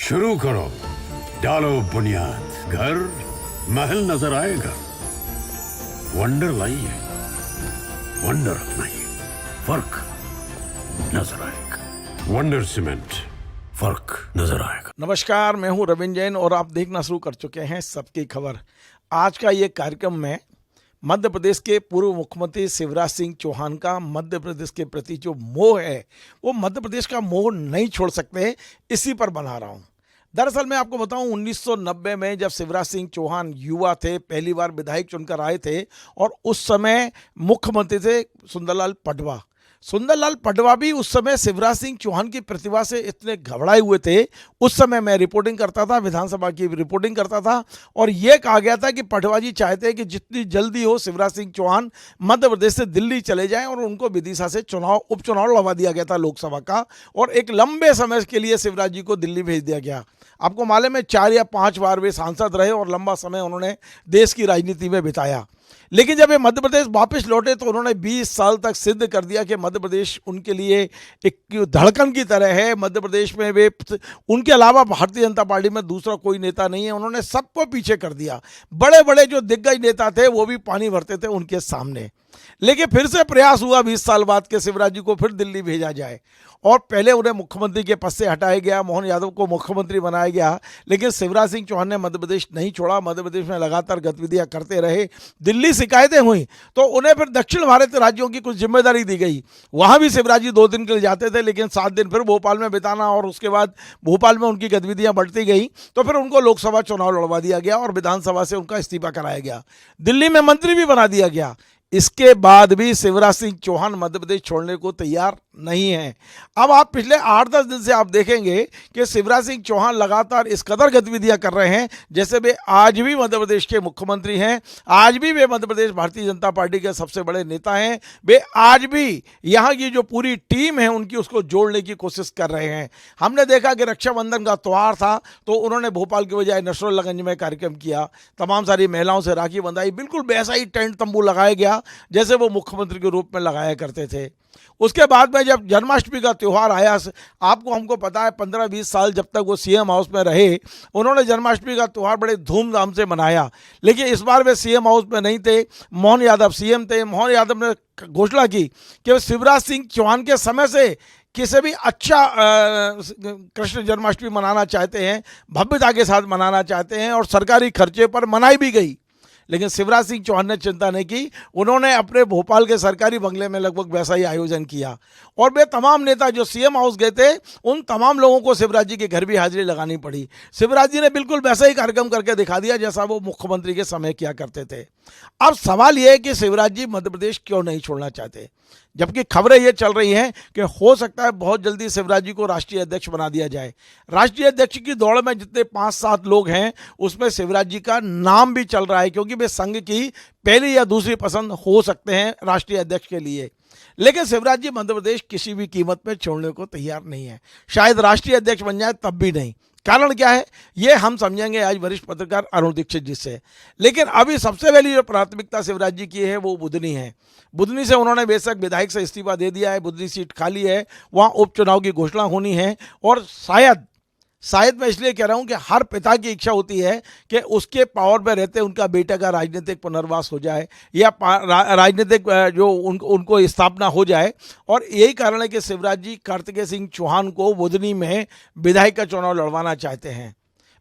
शुरू करो, डालो बुनियाद, घर महल नजर आएगा। वंडर लाइए, वंडर अपनाइए, फर्क नजर आएगा। वंडर सीमेंट, फर्क नजर आएगा। नमस्कार, मैं हूं रविंद्र जैन और आप देखना शुरू कर चुके हैं सबकी खबर। आज का ये कार्यक्रम में मध्य प्रदेश के पूर्व मुख्यमंत्री शिवराज सिंह चौहान का मध्य प्रदेश के प्रति जो मोह है वो मध्य प्रदेश का मोह नहीं छोड़ सकते, इसी पर बना रहा हूं। दरअसल मैं आपको बताऊं, 1990 में जब शिवराज सिंह चौहान युवा थे, पहली बार विधायक चुनकर आए थे और उस समय मुख्यमंत्री थे सुंदरलाल पटवा। सुंदरलाल पटवा भी उस समय शिवराज सिंह चौहान की प्रतिभा से इतने घबराए हुए थे। उस समय मैं रिपोर्टिंग करता था, विधानसभा की रिपोर्टिंग करता था और यह कहा गया था कि पटवा जी चाहते हैं कि जितनी जल्दी हो शिवराज सिंह चौहान मध्य प्रदेश से दिल्ली चले जाएं और उनको विदिशा से उपचुनाव लड़वा दिया गया था लोकसभा का, और एक लंबे समय के लिए शिवराज जी को दिल्ली भेज दिया गया। आपको मालूम है 4 या 5 बार वे सांसद रहे और लंबा समय उन्होंने देश की राजनीति में बिताया। लेकिन जब ये मध्य प्रदेश वापस लौटे तो उन्होंने 20 साल तक सिद्ध कर दिया कि मध्य प्रदेश उनके लिए एक धड़कन की तरह है। मध्य प्रदेश में वे, उनके अलावा भारतीय जनता पार्टी में दूसरा कोई नेता नहीं है। उन्होंने सबको पीछे कर दिया। बड़े बड़े जो दिग्गज नेता थे वो भी पानी भरते थे उनके सामने। लेकिन फिर से प्रयास हुआ 20 साल बाद के शिवराज जी को फिर दिल्ली भेजा जाए और पहले उन्हें मुख्यमंत्री के पद से हटाया गया, मोहन यादव को मुख्यमंत्री बनाया गया। लेकिन शिवराज सिंह चौहान ने मध्य प्रदेश नहीं छोड़ा, मध्य प्रदेश में लगातार गतिविधियां करते रहे। दिल्ली शिकायतें हुई तो उन्हें फिर दक्षिण भारत राज्यों की कुछ जिम्मेदारी दी गई। वहां भी शिवराज जी 2 दिन के लिए जाते थे, लेकिन 7 दिन फिर भोपाल में बिताना और उसके बाद भोपाल में उनकी गतिविधियां बढ़ती गई तो फिर उनको लोकसभा चुनाव लड़वा दिया गया और विधानसभा से उनका इस्तीफा कराया गया। दिल्ली में मंत्री भी बना दिया गया। इसके बाद भी शिवराज सिंह चौहान मध्य प्रदेश छोड़ने को तैयार नहीं है। अब आप पिछले 8-10 दिन से आप देखेंगे कि शिवराज सिंह चौहान लगातार इस कदर गतिविधियां कर रहे हैं जैसे वे आज भी मध्य प्रदेश के मुख्यमंत्री हैं। आज भी वे मध्य प्रदेश भारतीय जनता पार्टी के सबसे बड़े नेता हैं। वे आज भी यहाँ की जो पूरी टीम है उनकी उसको जोड़ने की कोशिश कर रहे हैं। हमने देखा कि रक्षाबंधन का त्यौहार था तो उन्होंने भोपाल के बजाय नसरुल्लागंज में कार्यक्रम किया, तमाम सारी महिलाओं से राखी बंधाई, बिल्कुल वैसा ही टेंट तंबू लगाया गया जैसे वो मुख्यमंत्री के रूप में लगाया करते थे। उसके बाद में जब जन्माष्टमी का त्यौहार आया, आपको हमको पता है 15-20 साल जब तक वो सीएम हाउस में रहे उन्होंने जन्माष्टमी का त्यौहार बड़े धूमधाम से मनाया। लेकिन इस बार वे सीएम हाउस में नहीं थे, मोहन यादव सीएम थे। मोहन यादव ने घोषणा की कि वे शिवराज सिंह चौहान के समय से किसी भी अच्छा कृष्ण जन्माष्टमी मनाना चाहते हैं, भव्यता के साथ मनाना चाहते हैं और सरकारी खर्चे पर मनाई भी गई। लेकिन शिवराज सिंह चौहान ने चिंता नहीं की। उन्होंने अपने भोपाल के सरकारी बंगले में लगभग वैसा ही आयोजन किया और वे तमाम नेता जो सीएम हाउस गए थे उन तमाम लोगों को शिवराज जी के घर भी हाजिरी लगानी पड़ी। शिवराज जी ने बिल्कुल वैसा ही कार्यक्रम करके दिखा दिया जैसा वो मुख्यमंत्री के समय किया करते थे। अब सवाल यह है कि शिवराज जी मध्य प्रदेश क्यों नहीं छोड़ना चाहते, जबकि खबरें ये चल रही हैं कि हो सकता है बहुत जल्दी शिवराज जी को राष्ट्रीय अध्यक्ष बना दिया जाए। राष्ट्रीय अध्यक्ष की दौड़ में जितने 5-7 लोग हैं उसमें शिवराज जी का नाम भी चल रहा है, क्योंकि वे संघ की पहली या दूसरी पसंद हो सकते हैं राष्ट्रीय अध्यक्ष के लिए। लेकिन शिवराज जी मध्य प्रदेश किसी भी कीमत पर छोड़ने को तैयार नहीं है। शायद राष्ट्रीय अध्यक्ष बन जाए तब भी नहीं। कारण क्या है ये हम समझेंगे आज वरिष्ठ पत्रकार अरुण दीक्षित जी से। लेकिन अभी सबसे पहली जो प्राथमिकता शिवराज जी की है वो बुधनी है। बुधनी से उन्होंने बेशक विधायक से इस्तीफा दे दिया है, बुधनी सीट खाली है, वहाँ उपचुनाव की घोषणा होनी है और शायद मैं इसलिए कह रहा हूं कि हर पिता की इच्छा होती है कि उसके पावर में रहते उनका बेटा का राजनीतिक पुनर्वास हो जाए या राजनीतिक जो उनको स्थापना हो जाए। और यही कारण है कि शिवराज जी कार्तिकेय सिंह चौहान को बुधनी में विधायक का चुनाव लड़वाना चाहते हैं।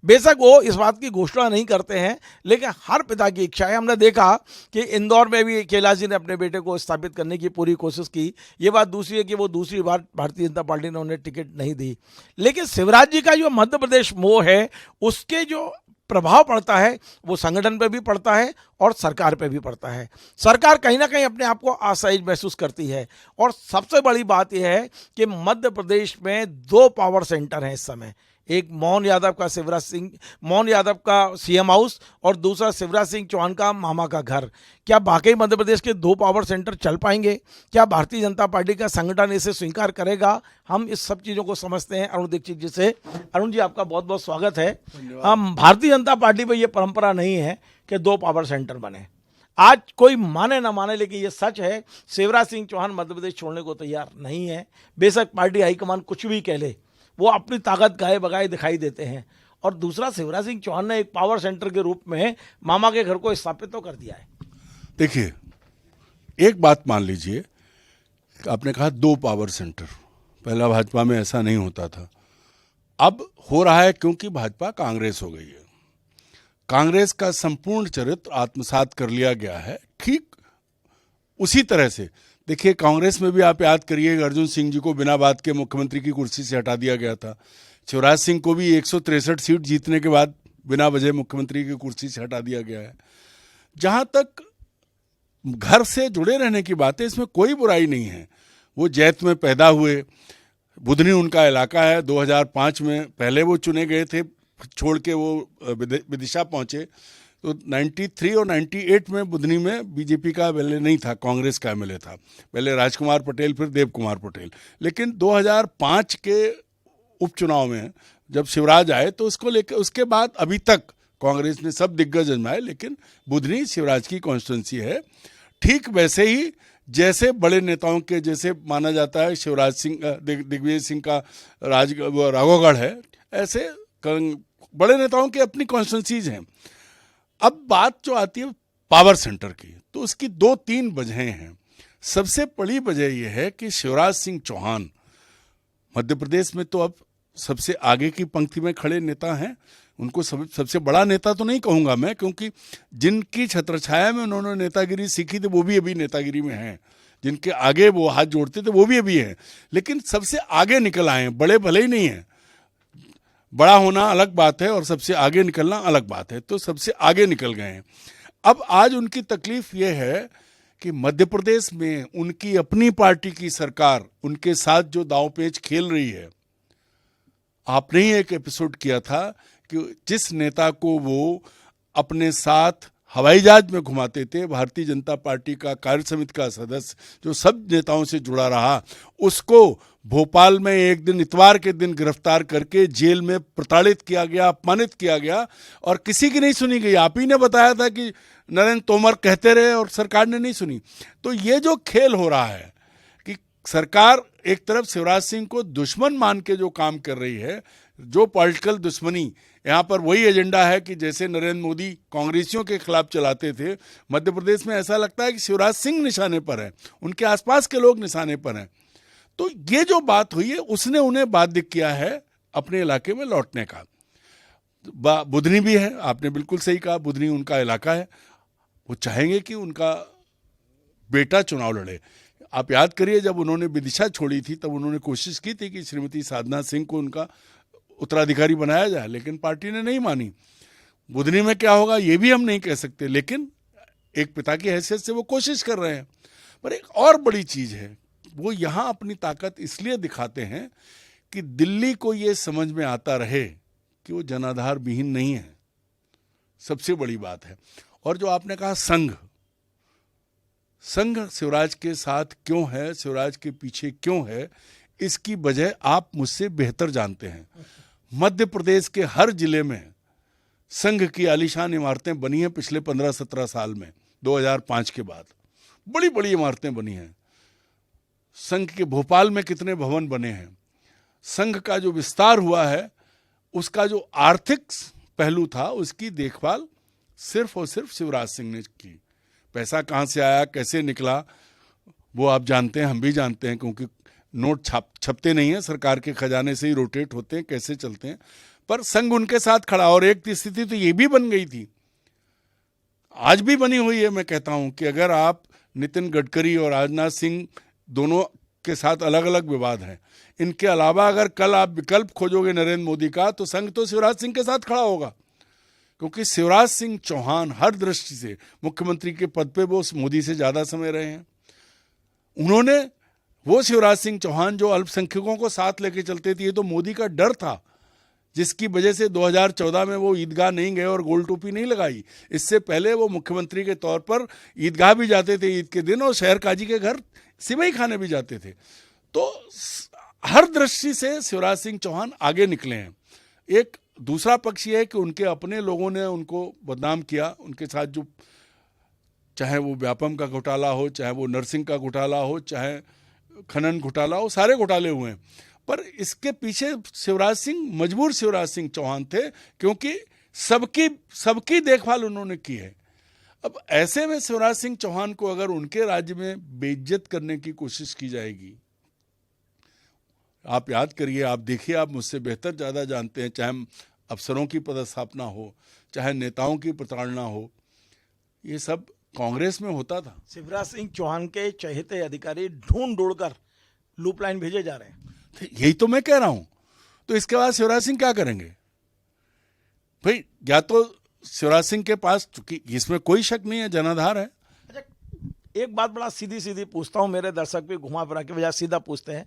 बेशक वो इस बात की घोषणा नहीं करते हैं, लेकिन हर पिता की इच्छा है। हमने देखा कि इंदौर में भी कैलाश जी ने अपने बेटे को स्थापित करने की पूरी कोशिश की। ये बात दूसरी है कि वो दूसरी बार भारतीय जनता पार्टी ने उन्हें टिकट नहीं दी। लेकिन शिवराज जी का जो मध्य प्रदेश मोह है उसके जो प्रभाव पड़ता है वो संगठन पे भी पड़ता है और सरकार पे भी पड़ता है। सरकार कहीं ना कहीं अपने आप को असहज महसूस करती है। और सबसे बड़ी बात यह है कि मध्य प्रदेश में 2 पावर सेंटर हैं इस समय, एक मोहन यादव का सीएम हाउस और दूसरा शिवराज सिंह चौहान का मामा का घर। क्या वाकई मध्य प्रदेश के 2 पावर सेंटर चल पाएंगे? क्या भारतीय जनता पार्टी का संगठन इसे स्वीकार करेगा? हम इस सब चीज़ों को समझते हैं अरुण दीक्षित जी से। अरुण जी, आपका बहुत बहुत स्वागत है। हम भारतीय जनता पार्टी में ये परंपरा नहीं है कि 2 पावर सेंटर बने। आज कोई माने ना माने, लेकिन ये सच है, शिवराज सिंह चौहान मध्य प्रदेश छोड़ने को तैयार नहीं है। बेशक पार्टी हाईकमान कुछ भी कह ले, वो अपनी ताकत गाए बगाए दिखाई देते हैं। और दूसरा, शिवराज सिंह चौहान ने एक पावर सेंटर के रूप में मामा के घर को स्थापित तो कर दिया है। देखिए, एक बात मान लीजिए, आपने कहा 2 पावर सेंटर, पहला भाजपा में ऐसा नहीं होता था, अब हो रहा है क्योंकि भाजपा कांग्रेस हो गई है। कांग्रेस का संपूर्ण चरित्र आत्मसात कर लिया गया है। ठीक उसी तरह से देखिए, कांग्रेस में भी आप याद करिए, अर्जुन सिंह जी को बिना बात के मुख्यमंत्री की कुर्सी से हटा दिया गया था। शिवराज सिंह को भी 163 सीट जीतने के बाद बिना वजह मुख्यमंत्री की कुर्सी से हटा दिया गया है। जहां तक घर से जुड़े रहने की बात है, इसमें कोई बुराई नहीं है। वो जैत में पैदा हुए, बुधनी उनका इलाका है। 2005 में पहले वो चुने गए थे, छोड़ के वो विदिशा पहुंचे, तो 93 और 98 में बुधनी में बीजेपी का एमएलए नहीं था, कांग्रेस का एमएलए था। पहले राजकुमार पटेल, फिर देव कुमार पटेल। लेकिन 2005 के उपचुनाव में जब शिवराज आए तो उसको लेकर उसके बाद अभी तक कांग्रेस ने सब दिग्गज आजमाए, लेकिन बुधनी शिवराज की कॉन्स्टिट्यूंसी है। ठीक वैसे ही जैसे बड़े नेताओं के, जैसे माना जाता है शिवराज सिंह, दिग्विजय सिंह का राघवगढ़ है, ऐसे बड़े नेताओं की अपनी कॉन्स्टिट्यूंसीज हैं। अब बात जो आती है पावर सेंटर की, तो उसकी 2-3 वजहें हैं। सबसे बड़ी वजह यह है कि शिवराज सिंह चौहान मध्य प्रदेश में तो अब सबसे आगे की पंक्ति में खड़े नेता हैं। उनको सबसे बड़ा नेता तो नहीं कहूँगा मैं, क्योंकि जिनकी छत्रछाया में उन्होंने नेतागिरी सीखी थी वो भी अभी नेतागिरी में हैं, जिनके आगे वो हाथ जोड़ते थे वो भी अभी हैं, लेकिन सबसे आगे निकल आए हैं। बड़े भले ही नहीं हैं, बड़ा होना अलग बात है और सबसे आगे निकलना अलग बात है, तो सबसे आगे निकल गए हैं। अब आज उनकी तकलीफ ये है कि मध्य प्रदेश में उनकी अपनी पार्टी की सरकार उनके साथ जो दांवपेच खेल रही है। आपने ही एक एपिसोड किया था कि जिस नेता को वो अपने साथ हवाई जहाज में घुमाते थे, भारतीय जनता पार्टी का कार्य समिति का सदस्य जो सब नेताओं से जुड़ा रहा, उसको भोपाल में एक दिन इतवार के दिन गिरफ्तार करके जेल में प्रताड़ित किया गया, अपमानित किया गया और किसी की नहीं सुनी गई। आप ही ने बताया था कि नरेंद्र तोमर कहते रहे और सरकार ने नहीं सुनी। तो ये जो खेल हो रहा है कि सरकार एक तरफ शिवराज सिंह को दुश्मन मान के जो काम कर रही है, जो पॉलिटिकल दुश्मनी, यहाँ पर वही एजेंडा है कि जैसे नरेंद्र मोदी कांग्रेसियों के खिलाफ चलाते थे, मध्य प्रदेश में ऐसा लगता है कि शिवराज सिंह निशाने पर है, उनके आसपास के लोग निशाने पर हैं। तो ये जो बात हुई है उसने उन्हें बाध्य किया है अपने इलाके में लौटने का। बुधनी भी है, आपने बिल्कुल सही कहा, बुधनी उनका इलाका है। वो चाहेंगे कि उनका बेटा चुनाव लड़े। आप याद करिए, जब उन्होंने विदिशा छोड़ी थी तब उन्होंने कोशिश की थी कि श्रीमती साधना सिंह को उनका उत्तराधिकारी बनाया जाए, लेकिन पार्टी ने नहीं मानी। बुधनी में क्या होगा ये भी हम नहीं कह सकते, लेकिन एक पिता की हैसियत से वो कोशिश कर रहे हैं। पर एक और बड़ी चीज़ है, वो यहाँ अपनी ताकत इसलिए दिखाते हैं कि दिल्ली को ये समझ में आता रहे कि वो जनाधार विहीन नहीं है। सबसे बड़ी बात है। और जो आपने कहा संघ शिवराज के साथ क्यों है, शिवराज के पीछे क्यों है, इसकी वजह आप मुझसे बेहतर जानते हैं। मध्य प्रदेश के हर जिले में संघ की आलीशान इमारतें बनी हैं पिछले 15-17 साल में। 2005 के बाद बड़ी बड़ी इमारतें बनी हैं। संघ के भोपाल में कितने भवन बने हैं। संघ का जो विस्तार हुआ है, उसका जो आर्थिक पहलू था, उसकी देखभाल सिर्फ और सिर्फ शिवराज सिंह ने की। पैसा कहाँ से आया, कैसे निकला, वो आप जानते हैं, हम भी जानते हैं, क्योंकि नोट छपते नहीं हैं, सरकार के खजाने से ही रोटेट होते हैं, कैसे चलते हैं। पर संघ उनके साथ खड़ा। और एक स्थिति तो ये भी बन गई थी, आज भी बनी हुई है। मैं कहता हूं कि अगर आप नितिन गडकरी और राजनाथ सिंह दोनों के साथ अलग अलग विवाद हैं, इनके अलावा अगर कल आप विकल्प खोजोगे नरेंद्र मोदी का, तो संघ तो शिवराज सिंह के साथ खड़ा होगा। क्योंकि शिवराज सिंह चौहान हर दृष्टि से मुख्यमंत्री के पद पे वो मोदी से ज़्यादा समय रहे हैं। वो शिवराज सिंह चौहान जो अल्पसंख्यकों को साथ लेके चलते थे, ये तो मोदी का डर था, जिसकी वजह से 2014 में वो ईदगाह नहीं गए और गोल टोपी नहीं लगाई। इससे पहले वो मुख्यमंत्री के तौर पर ईदगाह भी जाते थे ईद के दिन, और शहर काजी के घर सिवई खाने भी जाते थे। तो हर दृष्टि से शिवराज सिंह चौहान आगे निकले हैं। एक दूसरा पक्ष ये है कि उनके अपने लोगों ने उनको बदनाम किया। उनके साथ जो, चाहे वो व्यापम का घोटाला हो, चाहे वो नरसिंह का घोटाला हो, चाहे खनन घोटाला हो, सारे घोटाले हुए हैं। पर इसके पीछे शिवराज सिंह, मजबूर शिवराज सिंह चौहान थे, क्योंकि सबकी देखभाल उन्होंने की है। अब ऐसे में शिवराज सिंह चौहान को अगर उनके राज्य में बेइज्जत करने की कोशिश की जाएगी, आप याद करिए, आप देखिए, आप मुझसे बेहतर ज़्यादा जानते हैं, चाहे अफसरों की पदस्थापना हो, चाहे नेताओं की प्रताड़ना हो, ये सब कांग्रेस में होता था। शिवराज सिंह चौहान के चहेते अधिकारी ढूंढ कर लूप लाइन भेजे जा रहे हैं। तो यही तो मैं कह रहा हूं। तो इसके बाद शिवराज सिंह क्या करेंगे भाई? या तो शिवराज सिंह के पास, चूंकि इसमें कोई शक नहीं है, जनाधार है। अच्छा, एक बात बड़ा सीधी पूछता हूं, मेरे दर्शक भी घुमा फिरा के बजाय सीधा पूछते हैं।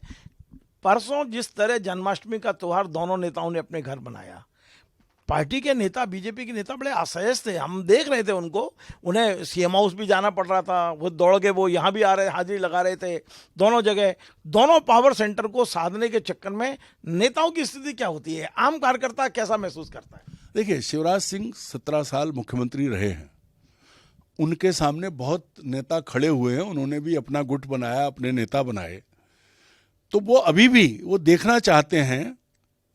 परसों जिस तरह जन्माष्टमी का त्योहार दोनों नेताओं ने अपने घर बनाया, पार्टी के नेता, बीजेपी के नेता बड़े असहज थे, हम देख रहे थे उनको, उन्हें सीएम हाउस भी जाना पड़ रहा था, वो दौड़ के वो यहाँ भी आ रहे, हाजिरी लगा रहे थे, दोनों जगह, दोनों पावर सेंटर को साधने के चक्कर में नेताओं की स्थिति क्या होती है, आम कार्यकर्ता कैसा महसूस करता है? देखिए, शिवराज सिंह 17 साल मुख्यमंत्री रहे हैं, उनके सामने बहुत नेता खड़े हुए हैं, उन्होंने भी अपना गुट बनाया, अपने नेता बनाए, तो वो अभी भी वो देखना चाहते हैं।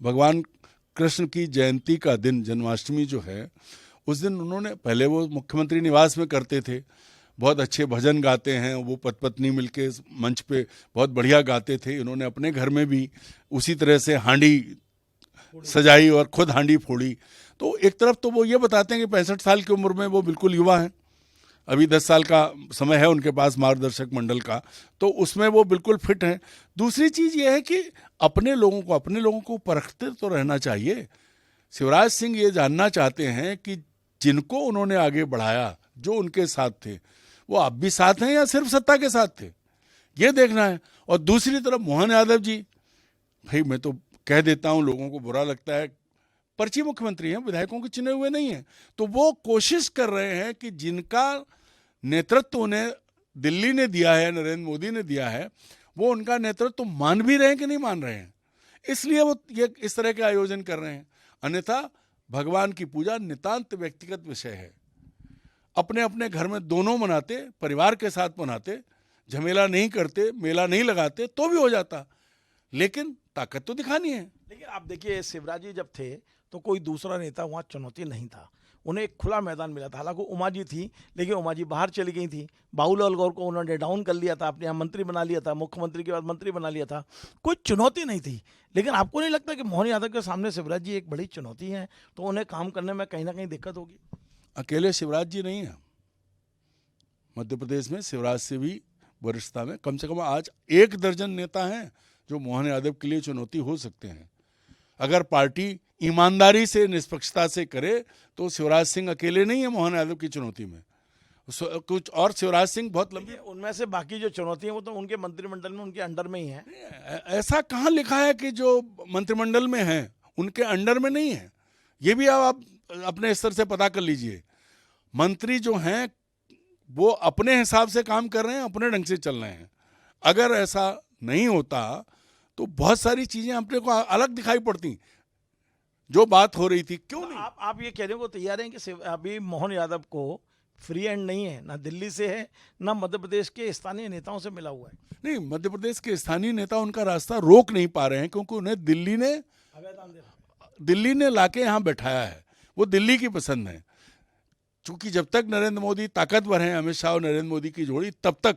भगवान कृष्ण की जयंती का दिन, जन्माष्टमी जो है, उस दिन उन्होंने, पहले वो मुख्यमंत्री निवास में करते थे, बहुत अच्छे भजन गाते हैं, वो पत्नी मिलके मंच पे बहुत बढ़िया गाते थे। इन्होंने अपने घर में भी उसी तरह से हांडी सजाई और खुद हांडी फोड़ी। तो एक तरफ तो वो ये बताते हैं कि 65 साल की उम्र में वो बिल्कुल युवा हैं, अभी 10 साल का समय है उनके पास मार्गदर्शक मंडल का, तो उसमें वो बिल्कुल फिट हैं। दूसरी चीज़ ये है कि अपने लोगों को परखते तो रहना चाहिए। शिवराज सिंह ये जानना चाहते हैं कि जिनको उन्होंने आगे बढ़ाया, जो उनके साथ थे, वो अब भी साथ हैं या सिर्फ सत्ता के साथ थे, ये देखना है। और दूसरी तरफ मोहन यादव जी, भाई मैं तो कह देता हूँ, लोगों को बुरा लगता है, पर्ची मुख्यमंत्री हैं, विधायकों के चुने हुए नहीं हैं, तो वो कोशिश कर रहे हैं कि जिनका नेतृत्व उन्हें दिल्ली ने दिया है, नरेंद्र मोदी ने दिया है, वो उनका नेतृत्व मान भी रहे हैं कि नहीं मान रहे हैं, इसलिए वो ये इस तरह के आयोजन कर रहे हैं। अन्यथा भगवान की पूजा नितांत व्यक्तिगत विषय है। अपने अपने घर में दोनों मनाते, परिवार के साथ मनाते, झमेला नहीं करते, मेला नहीं लगाते, तो भी हो जाता, लेकिन ताकत तो दिखानी है। लेकिन आप देखिए, शिवराज जी जब थे तो कोई दूसरा नेता वहाँ चुनौती नहीं था, उन्हें एक खुला मैदान मिला था। हालांकि उमा जी थी, लेकिन उमा जी बाहर चली गई थी, बाबूलाल गौर को उन्होंने डाउन कर लिया था, अपने यहाँ मंत्री बना लिया था, मुख्यमंत्री के बाद मंत्री बना लिया था, कोई चुनौती नहीं थी। लेकिन आपको नहीं लगता कि मोहन यादव के सामने शिवराज जी एक बड़ी चुनौती है, तो उन्हें काम करने में कहीं ना कहीं दिक्कत होगी? अकेले शिवराज जी नहीं है, मध्य प्रदेश में शिवराज से भी वरिष्ठता में कम से कम आज 1 दर्जन नेता हैं जो मोहन यादव के लिए चुनौती हो सकते हैं। अगर पार्टी ईमानदारी से, निष्पक्षता से करे, तो शिवराज सिंह अकेले नहीं है मोहन यादव की चुनौती में, कुछ और शिवराज सिंह बहुत लंबे, उनमें से बाकी जो चुनौती है वो तो उनके मंत्रिमंडल में, उनके अंडर में ही है। ऐसा कहाँ लिखा है कि जो मंत्रिमंडल में है उनके अंडर में नहीं है? ये भी आप अपने स्तर से पता कर लीजिए। मंत्री जो हैं वो अपने हिसाब से काम कर रहे हैं, अपने ढंग से चल रहे हैं। अगर ऐसा नहीं होता तो बहुत सारी चीजें अपने को अलग दिखाई पड़ती। जो बात हो रही थी, क्यों नहीं? आप ये कहने को तैयार हैं कि अभी मोहन यादव को फ्री हैंड नहीं है, ना दिल्ली से है, ना मध्य प्रदेश के स्थानीय नेताओं से मिला हुआ है? नहीं, मध्य प्रदेश के स्थानीय नेता उनका रास्ता रोक नहीं पा रहे हैं, क्योंकि उन्हें दिल्ली ने लाके यहाँ बैठाया है, वो दिल्ली की पसंद है। चूंकि जब तक नरेंद्र मोदी ताकतवर हैं, अमित शाह और नरेंद्र मोदी की जोड़ी, तब तक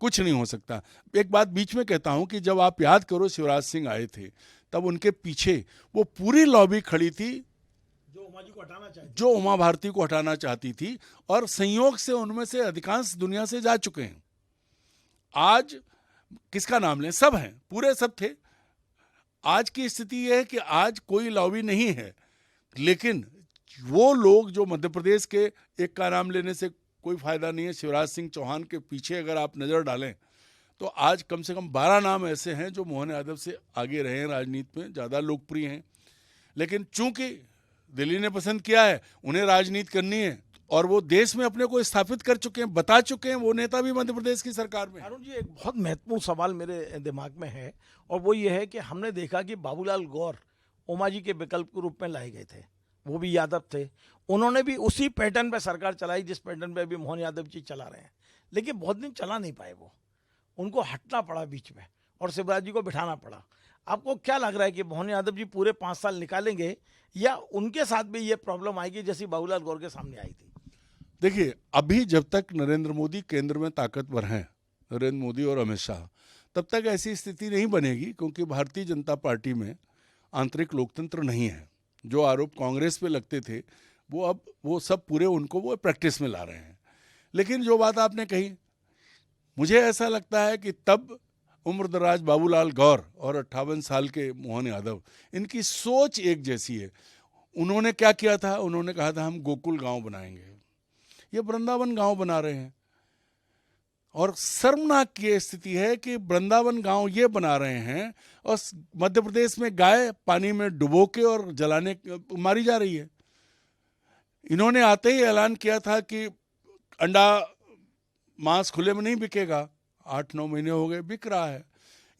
कुछ नहीं हो सकता। एक बात बीच में कहता हूं कि जब आप याद करो शिवराज सिंह आए थे, तब उनके पीछे वो पूरी लॉबी खड़ी थी जो उमा भारती को हटाना चाहती थी, और संयोग से उनमें से अधिकांश दुनिया से जा चुके हैं। आज किसका नाम लें, सब हैं, पूरे सब थे। आज की स्थिति यह है कि आज कोई लॉबी नहीं है, लेकिन वो लोग जो मध्य प्रदेश के, एक का नाम लेने से कोई फायदा नहीं है, शिवराज सिंह चौहान के पीछे अगर आप नज़र डालें तो आज कम से कम 12 नाम ऐसे हैं जो मोहन यादव से आगे रहे हैं, राजनीति में ज़्यादा लोकप्रिय हैं। लेकिन चूंकि दिल्ली ने पसंद किया है, उन्हें राजनीति करनी है, और वो देश में अपने को स्थापित कर चुके हैं, बता चुके हैं, वो नेता भी मध्य प्रदेश की सरकार में। अरुण जी, एक बहुत महत्वपूर्ण सवाल मेरे दिमाग में है, और वो ये है कि हमने देखा कि बाबूलाल गौर उमा जी के विकल्प के रूप में लाए गए थे, वो भी यादव थे, उन्होंने भी उसी पैटर्न पे सरकार चलाई जिस पैटर्न पे अभी मोहन यादव जी चला रहे हैं। लेकिन बहुत दिन चला नहीं पाए वो, उनको हटना पड़ा बीच में और शिवराज जी को बिठाना पड़ा। आपको क्या लग रहा है कि मोहन यादव जी पूरे 5 साल निकालेंगे या उनके साथ भी ये प्रॉब्लम आएगी जैसी बाबूलाल गौर के सामने आई थी? देखिए, अभी जब तक नरेंद्र मोदी केंद्र में ताकतवर हैं, नरेंद्र मोदी और अमित शाह, तब तक ऐसी स्थिति नहीं बनेगी, क्योंकि भारतीय जनता पार्टी में आंतरिक लोकतंत्र नहीं है। जो आरोप कांग्रेस पे लगते थे वो अब वो सब पूरे उनको वो प्रैक्टिस में ला रहे हैं। लेकिन जो बात आपने कही, मुझे ऐसा लगता है कि तब उम्रदराज बाबूलाल गौर और 58 साल के मोहन यादव, इनकी सोच एक जैसी है। उन्होंने क्या किया था? उन्होंने कहा था हम गोकुल गांव बनाएंगे, ये वृंदावन गांव बना रहे हैं। और शर्मनाक ये स्थिति है कि वृंदावन गांव ये बना रहे हैं और मध्य प्रदेश में गाय पानी में डुबो के और जलाने मारी जा रही है। इन्होंने आते ही ऐलान किया था कि अंडा मांस खुले में नहीं बिकेगा। 8-9 महीने हो गए, बिक रहा है।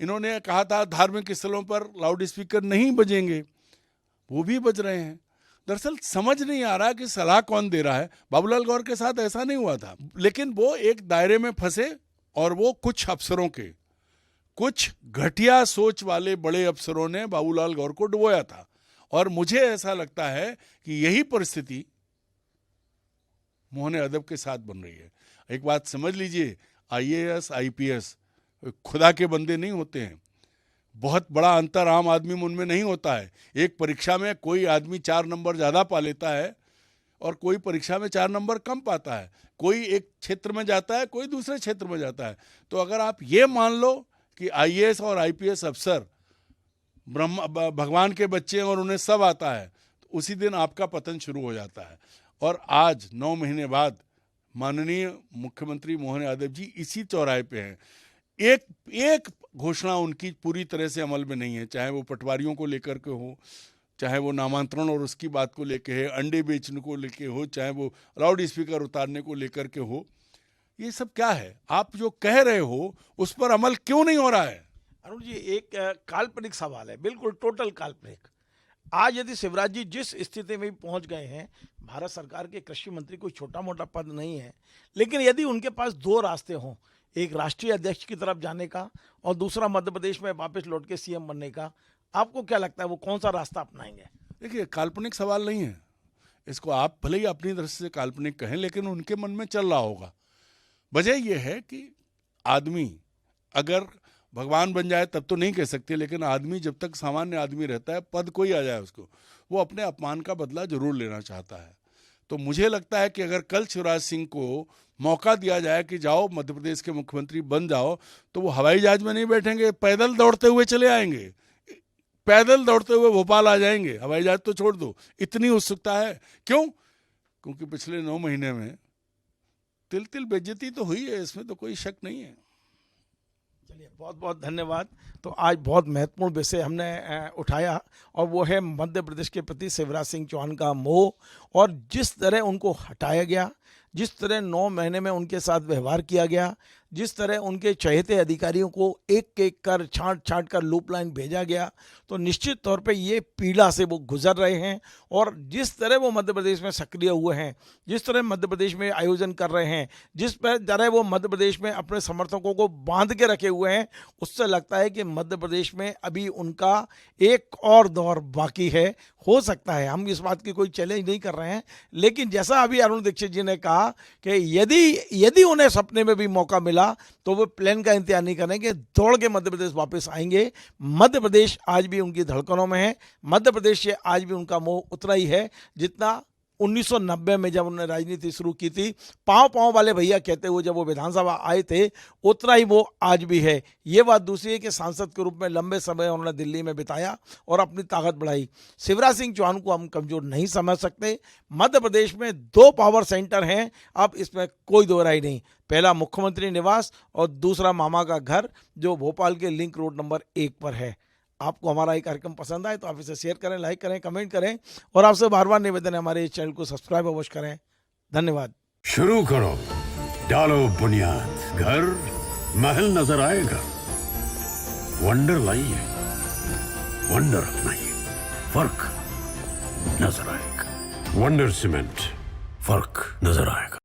इन्होंने कहा था धार्मिक स्थलों पर लाउड स्पीकर नहीं बजेंगे, वो भी बज रहे हैं। दरअसल समझ नहीं आ रहा कि सलाह कौन दे रहा है। बाबूलाल गौर के साथ ऐसा नहीं हुआ था, लेकिन वो एक दायरे में फंसे और वो कुछ अफसरों के, कुछ घटिया सोच वाले बड़े अफसरों ने बाबूलाल गौर को डुबोया था। और मुझे ऐसा लगता है कि यही परिस्थिति मोहन यादव के साथ बन रही है। एक बात समझ लीजिए, IAS IPS खुदा के बंदे नहीं होते हैं। बहुत बड़ा अंतर आम आदमी में उनमें नहीं होता है। एक परीक्षा में कोई आदमी 4 नंबर ज़्यादा पा लेता है और कोई परीक्षा में 4 नंबर कम पाता है। कोई एक क्षेत्र में जाता है, कोई दूसरे क्षेत्र में जाता है। तो अगर आप ये मान लो कि IAS और IPS अफसर भगवान के बच्चे हैं और उन्हें सब आता है, तो उसी दिन आपका पतन शुरू हो जाता है। और आज 9 महीने बाद माननीय मुख्यमंत्री मोहन यादव जी इसी चौराहे पे हैं। एक घोषणा उनकी पूरी तरह से अमल में नहीं है, चाहे वो पटवारियों को लेकर के हो, चाहे वो नामांतरण और उसकी बात को लेकर है, अंडे बेचने को लेकर हो, चाहे वो लाउड स्पीकर उतारने को लेकर के हो। ये सब क्या है? आप जो कह रहे हो उस पर अमल क्यों नहीं हो रहा है? अरुण जी, एक काल्पनिक सवाल है, बिल्कुल टोटल काल्पनिक। आज यदि शिवराज जी जिस स्थिति में पहुंच गए हैं, भारत सरकार के कृषि मंत्री कोई छोटा मोटा पद नहीं है, लेकिन यदि उनके पास 2 रास्ते हों, एक राष्ट्रीय अध्यक्ष की तरफ जाने का और दूसरा मध्य प्रदेश में वापस लौट के CM बनने का, आपको क्या लगता है वो कौन सा रास्ता अपनाएंगे? देखिए, काल्पनिक सवाल नहीं है। इसको आप भले ही अपनी तरफ से काल्पनिक कहें, लेकिन उनके मन में चल रहा होगा। वजह यह है कि आदमी अगर भगवान बन जाए तब तो नहीं कह सकते, लेकिन आदमी जब तक सामान्य आदमी रहता है, पद कोई आ जाए उसको, वो अपने अपमान का बदला जरूर लेना चाहता है। तो मुझे लगता है कि अगर कल शिवराज सिंह को मौका दिया जाए कि जाओ मध्य प्रदेश के मुख्यमंत्री बन जाओ, तो वो हवाई जहाज में नहीं बैठेंगे, पैदल दौड़ते हुए चले आएंगे, पैदल दौड़ते हुए भोपाल आ जाएंगे। हवाई जहाज तो छोड़ दो, इतनी उत्सुकता है। क्यों? क्योंकि पिछले 9 महीने में तिल तिल बेइज्जती तो हुई है, इसमें तो कोई शक नहीं है। चलिए, बहुत बहुत धन्यवाद। तो आज बहुत महत्वपूर्ण विषय हमने उठाया और वो है मध्य प्रदेश के प्रति शिवराज सिंह चौहान का मोह, और जिस तरह उनको हटाया गया, जिस तरह 9 महीने में उनके साथ व्यवहार किया गया, जिस तरह उनके चहेते अधिकारियों को एक एक कर छांट कर लूप लाइन भेजा गया, तो निश्चित तौर पे ये पीड़ा से वो गुजर रहे हैं। और जिस तरह वो मध्य प्रदेश में सक्रिय हुए हैं, जिस तरह मध्य प्रदेश में आयोजन कर रहे हैं, जिस तरह वो मध्य प्रदेश में अपने समर्थकों को बांध के रखे हुए हैं, उससे लगता है कि मध्य प्रदेश में अभी उनका एक और दौर बाकी है। हो सकता है, हम इस बात की कोई चैलेंज नहीं कर रहे हैं, लेकिन जैसा अभी अरुण दीक्षित जी ने कहा कि यदि उन्हें सपने में भी मौका मिला तो वो प्लेन का इंतजार नहीं करेंगे, दौड़ के मध्य प्रदेश वापस आएंगे। मध्य प्रदेश आज भी उनकी धड़कनों में है। मध्य प्रदेश से आज भी उनका मोह उतना ही है जितना 1990 में जब उन्होंने राजनीति शुरू की थी, पाँव वाले भैया कहते हुए जब वो विधानसभा आए थे, उतना ही वो आज भी है। ये बात दूसरी है कि सांसद के रूप में लंबे समय उन्होंने दिल्ली में बिताया और अपनी ताकत बढ़ाई। शिवराज सिंह चौहान को हम कमजोर नहीं समझ सकते। मध्य प्रदेश में 2 पावर सेंटर हैं, अब इसमें कोई दो राय नहीं। पहला मुख्यमंत्री निवास और दूसरा मामा का घर, जो भोपाल के लिंक रोड नंबर 1 पर है। आपको हमारा ये कार्यक्रम पसंद आए तो आप इसे शेयर करें, लाइक करें, कमेंट करें, और आपसे बार-बार निवेदन है हमारे इस चैनल को सब्सक्राइब अवश्य करें। धन्यवाद। शुरू करो, डालो बुनियाद, घर महल नजर आएगा। वंडर लाइए, वंडर अपनाइए, फर्क नजर आएगा। वंडर सीमेंट, फर्क नजर आएगा।